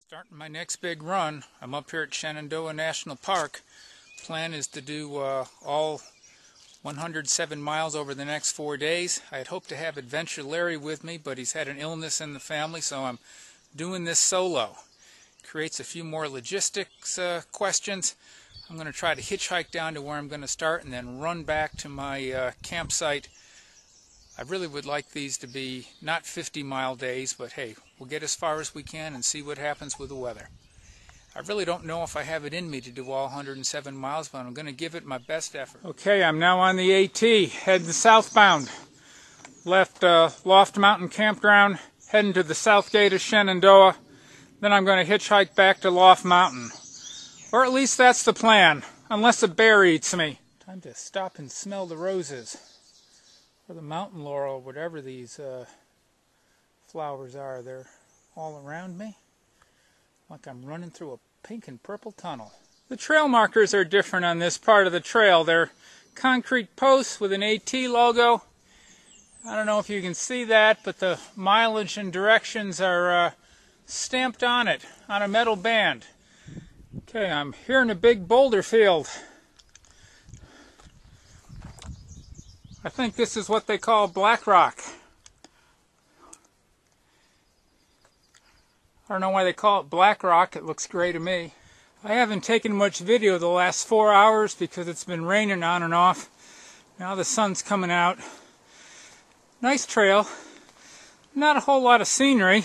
Starting my next big run. I'm up here at Shenandoah National Park. Plan is to do all 107 miles over the next 4 days. I had hoped to have Adventure Larry with me, but he's had an illness in the family, so I'm doing this solo. Creates a few more logistics questions. I'm going to try to hitchhike down to where I'm going to start and then run back to my campsite. I really would like these to be not 50-mile days, but hey, we'll get as far as we can and see what happens with the weather. I really don't know if I have it in me to do all 107 miles, but I'm going to give it my best effort. Okay, I'm now on the AT, heading southbound. Left Loft Mountain Campground, heading to the south gate of Shenandoah. Then I'm going to hitchhike back to Loft Mountain. Or at least that's the plan, unless a bear eats me. Time to stop and smell the roses. Or the mountain laurel, whatever these flowers are. They're all around me. Like I'm running through a pink and purple tunnel. The trail markers are different on this part of the trail. They're concrete posts with an AT logo. I don't know if you can see that, but the mileage and directions are stamped on it, on a metal band. Okay, I'm here in a big boulder field. I think this is what they call black rock. I don't know why they call it black rock. It looks gray to me. I haven't taken much video the last 4 hours because it's been raining on and off. Now the sun's coming out. Nice trail. Not a whole lot of scenery.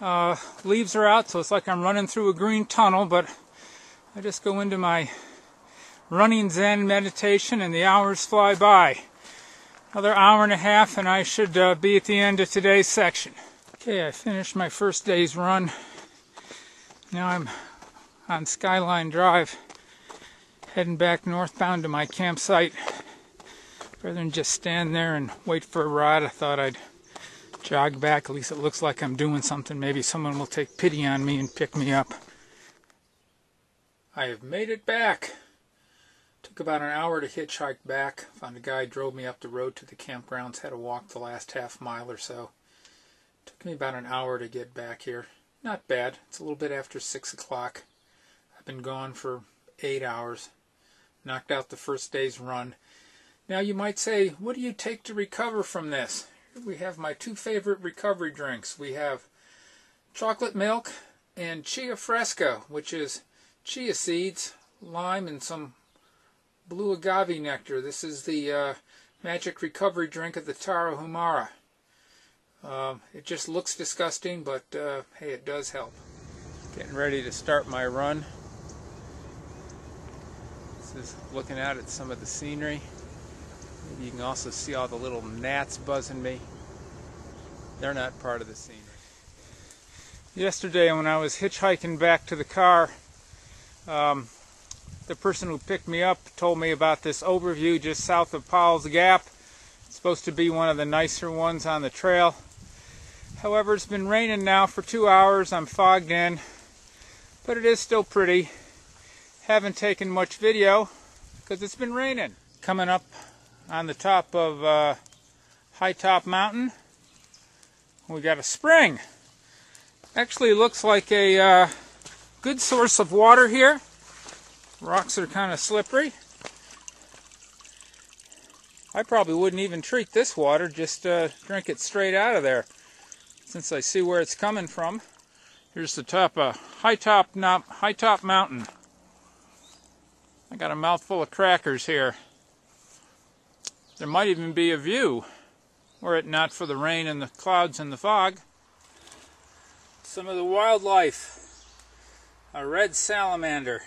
Leaves are out, so it's like I'm running through a green tunnel, but I just go into my running Zen meditation and the hours fly by. Another hour and a half and I should be at the end of today's section. Okay, I finished my first day's run. Now I'm on Skyline Drive, heading back northbound to my campsite. Rather than just stand there and wait for a ride, I thought I'd jog back. At least it looks like I'm doing something. Maybe someone will take pity on me and pick me up. I have made it back. Took about an hour to hitchhike back. Found a guy drove me up the road to the campgrounds. Had to walk the last half mile or so. Took me about an hour to get back here. Not bad. It's a little bit after 6 o'clock. I've been gone for 8 hours. Knocked out the first day's run. Now you might say, what do you take to recover from this? Here we have my two favorite recovery drinks. We have chocolate milk and chia fresca, which is chia seeds, lime, and some blue agave nectar. This is the magic recovery drink of the Tarahumara. It just looks disgusting, but hey, it does help. Getting ready to start my run. This is looking out at some of the scenery. Maybe you can also see all the little gnats buzzing me. They're not part of the scenery. Yesterday when I was hitchhiking back to the car, the person who picked me up told me about this overview just south of Powell's Gap. It's supposed to be one of the nicer ones on the trail. However, it's been raining now for 2 hours. I'm fogged in, but it is still pretty. Haven't taken much video because it's been raining. Coming up on the top of High Top Mountain, we got a spring. Actually looks like a good source of water here. Rocks are kind of slippery. I probably wouldn't even treat this water, just drink it straight out of there, since I see where it's coming from. Here's the top of High Top Mountain. I got a mouthful of crackers here. There might even be a view, were it not for the rain and the clouds and the fog. Some of the wildlife. A red salamander.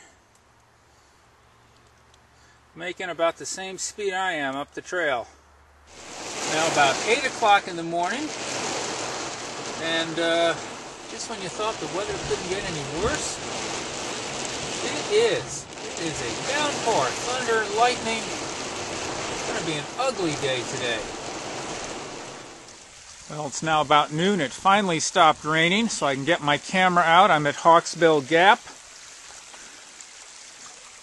Making about the same speed I am up the trail. Now about 8 o'clock in the morning, and just when you thought the weather couldn't get any worse, it is. It is a downpour, thunder and lightning. It's going to be an ugly day today. Well, it's now about noon. It finally stopped raining, so I can get my camera out. I'm at Hawksbill Gap.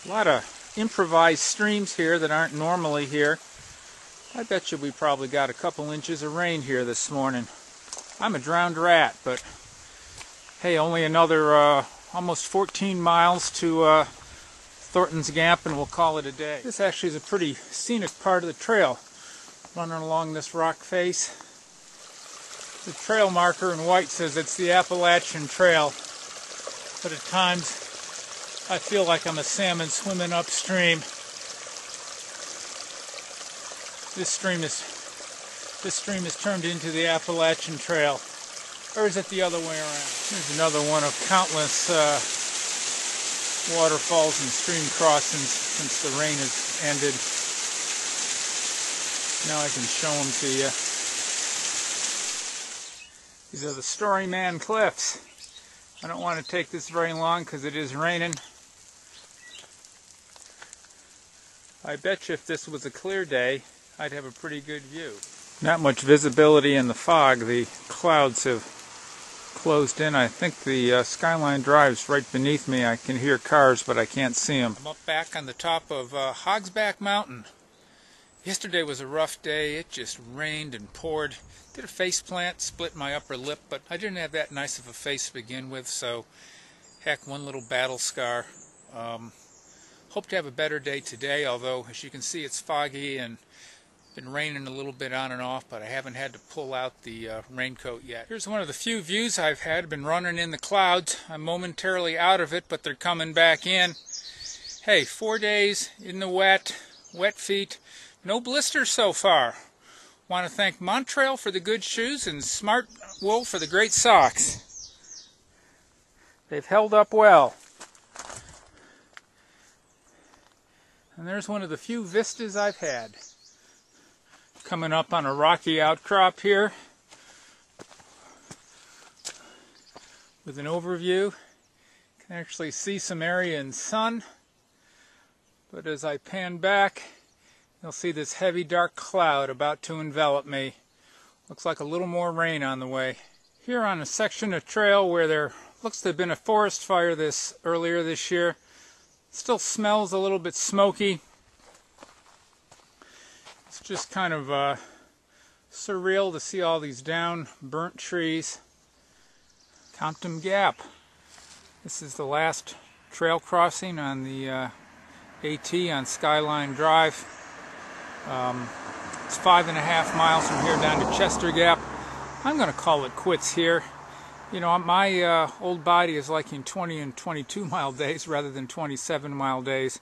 A lot of improvised streams here that aren't normally here. I bet you we probably got a couple inches of rain here this morning. I'm a drowned rat, but Hey, only another almost 14 miles to Thornton's Gap, and we'll call it a day. This actually is a pretty scenic part of the trail, running along this rock face. The trail marker in white says it's the Appalachian Trail, but at times I feel like I'm a salmon swimming upstream. This stream is turned into the Appalachian Trail. Or is it the other way around? Here's another one of countless waterfalls and stream crossings since the rain has ended. Now I can show them to you. These are the Storyman Cliffs. I don't want to take this very long because it is raining. I bet you if this was a clear day, I'd have a pretty good view. Not much visibility in the fog. The clouds have closed in. I think the skyline drive's right beneath me. I can hear cars, but I can't see them. I'm up back on the top of Hogsback Mountain. Yesterday was a rough day. It just rained and poured. Did a face plant, split my upper lip, but I didn't have that nice of a face to begin with, so heck, one little battle scar. Hope to have a better day today, although as you can see it's foggy and been raining a little bit on and off, but I haven't had to pull out the raincoat yet. Here's one of the few views I've had. Been running in the clouds. I'm momentarily out of it, but they're coming back in. Hey, 4 days in the wet feet. No blisters so far. Want to thank Montrail for the good shoes and Smart Wool for the great socks. They've held up well. And there's one of the few vistas I've had. Coming up on a rocky outcrop here with an overview. You can actually see some area in sun, but as I pan back, you'll see this heavy dark cloud about to envelop me. Looks like a little more rain on the way. Here on a section of trail where there looks to have been a forest fire earlier this year. Still smells a little bit smoky. It's just kind of surreal to see all these down, burnt trees. Compton Gap. This is the last trail crossing on the AT on Skyline Drive. It's 5.5 miles from here down to Chester Gap. I'm going to call it quits here. You know, my old body is liking 20 and 22 mile days rather than 27 mile days.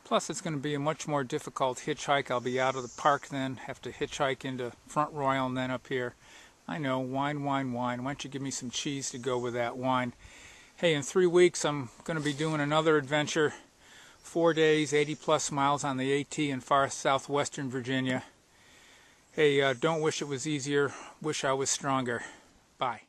Plus, it's going to be a much more difficult hitchhike. I'll be out of the park then, have to hitchhike into Front Royal and then up here. I know, wine, wine, wine. Why don't you give me some cheese to go with that wine? Hey, in 3 weeks, I'm going to be doing another adventure. 4 days, 80 plus miles on the AT in far southwestern Virginia. Hey, don't wish it was easier. Wish I was stronger. Bye.